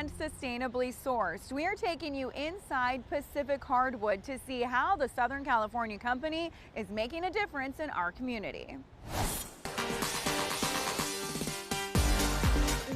and sustainably sourced. We are taking you inside Pacific Hardwood to see how the Southern California company is making a difference in our community.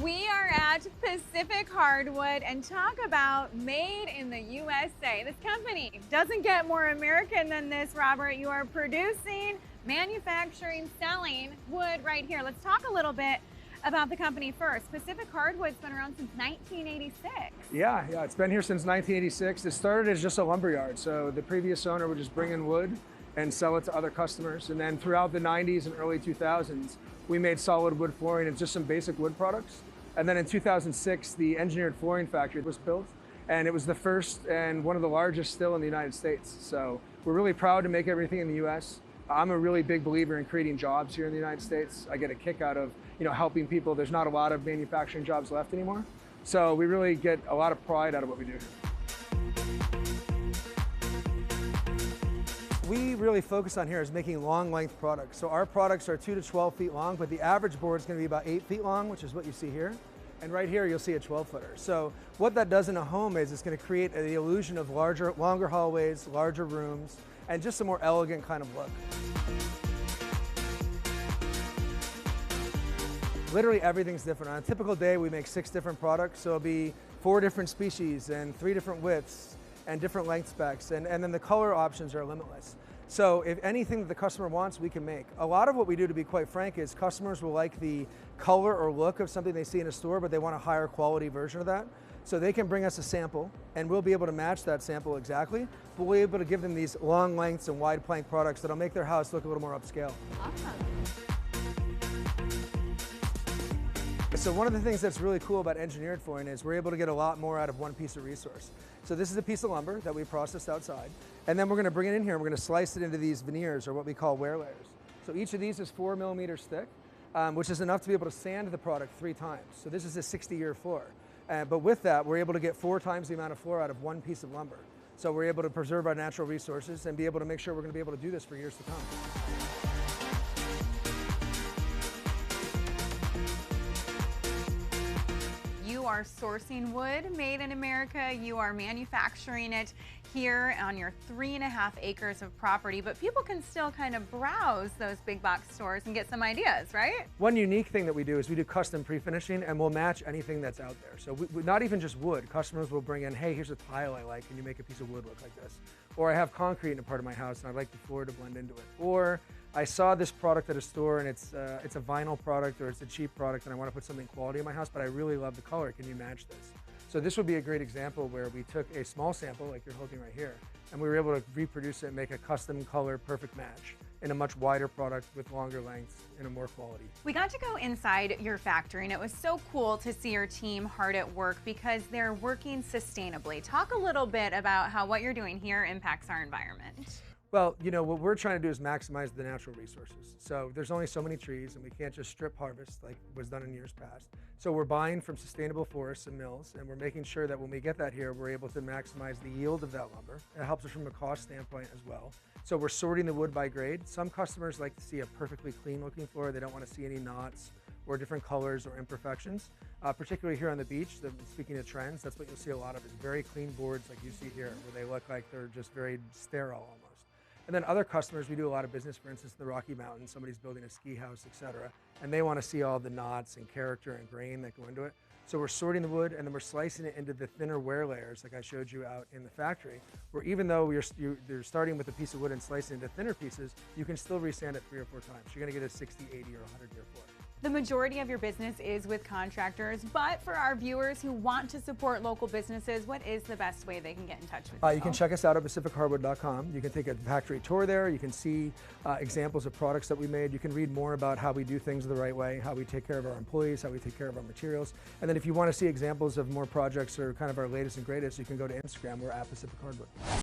We are at Pacific Hardwood and talk about made in the USA. This company doesn't get more American than this, Robert. You are producing, manufacturing, selling wood right here. Let's talk a little bit about the company first. Pacific Hardwood's been around since 1986. Yeah, it's been here since 1986. It started as just a lumberyard. So the previous owner would just bring in wood and sell it to other customers. And then throughout the 90s and early 2000s, we made solid wood flooring and just some basic wood products. And then in 2006, the engineered flooring factory was built, and it was the first and one of the largest still in the United States. So we're really proud to make everything in the US. I'm a really big believer in creating jobs here in the United States. I get a kick out of helping people. There's not a lot of manufacturing jobs left anymore. So we really get a lot of pride out of what we do here. We really focus on here is making long length products. So our products are 2 to 12 feet long, but the average board is going to be about 8 feet long, which is what you see here. And right here, you'll see a 12-footer. So what that does in a home is it's going to create the illusion of longer hallways, larger rooms, and just a more elegant kind of look. Literally everything's different. On a typical day, we make 6 different products. So it'll be 4 different species and 3 different widths and different length specs. And then the color options are limitless. So if anything that the customer wants, we can make. A lot of what we do, to be quite frank, is customers will like the color or look of something they see in a store, but they want a higher quality version of that. So they can bring us a sample, and we'll be able to match that sample exactly, but we'll be able to give them these long lengths and wide plank products that'll make their house look a little more upscale. Awesome. So one of the things that's really cool about engineered flooring is we're able to get a lot more out of one piece of resource. So this is a piece of lumber that we processed outside, and then we're going to bring it in here and we're going to slice it into these veneers, or what we call wear layers. So each of these is 4 millimeters thick, which is enough to be able to sand the product 3 times. So this is a 60-year floor. But with that, we're able to get 4 times the amount of floor out of one piece of lumber. So we're able to preserve our natural resources and be able to make sure we're going to be able to do this for years to come. You are sourcing wood made in America. You are manufacturing it here on your 3.5 acres of property, but people can still kind of browse those big box stores and get some ideas, right? One unique thing that we do is we do custom pre-finishing, and we'll match anything that's out there. So we not even just wood. Customers will bring in, hey, here's a tile I like, can you make a piece of wood look like this? Or I have concrete in a part of my house and I'd like the floor to blend into it. Or I saw this product at a store and it's a vinyl product or it's a cheap product and I want to put something quality in my house, but I really love the color. Can you match this? So this would be a great example where we took a small sample, like you're holding right here, and we were able to reproduce it and make a custom color perfect match in a much wider product with longer lengths and a more quality. We got to go inside your factory and it was so cool to see your team hard at work because they're working sustainably. Talk a little bit about how what you're doing here impacts our environment. Well, what we're trying to do is maximize the natural resources. So there's only so many trees and we can't just strip harvest like was done in years past. So we're buying from sustainable forests and mills, and we're making sure that when we get that here, we're able to maximize the yield of that lumber. It helps us from a cost standpoint as well. So we're sorting the wood by grade. Some customers like to see a perfectly clean looking floor. They don't want to see any knots or different colors or imperfections. Particularly here on the beach, speaking of trends, that's what you'll see a lot of is very clean boards like you see here, where they look like they're just very sterile almost. And then other customers, we do a lot of business, for instance, in the Rocky Mountains, somebody's building a ski house, etc. And they want to see all the knots and character and grain that go into it. So we're sorting the wood and then we're slicing it into the thinner wear layers like I showed you out in the factory, where even though you're starting with a piece of wood and slicing into thinner pieces, you can still resand it 3 or 4 times. You're going to get a 60, 80, or 100-year floor. The majority of your business is with contractors, but for our viewers who want to support local businesses, what is the best way they can get in touch with you? You can check us out at pacifichardwood.com. You can take a factory tour there. You can see examples of products that we made. You can read more about how we do things the right way, how we take care of our employees, how we take care of our materials. And then if you want to see examples of more projects or kind of our latest and greatest, you can go to Instagram. We're at Pacific Hardwood.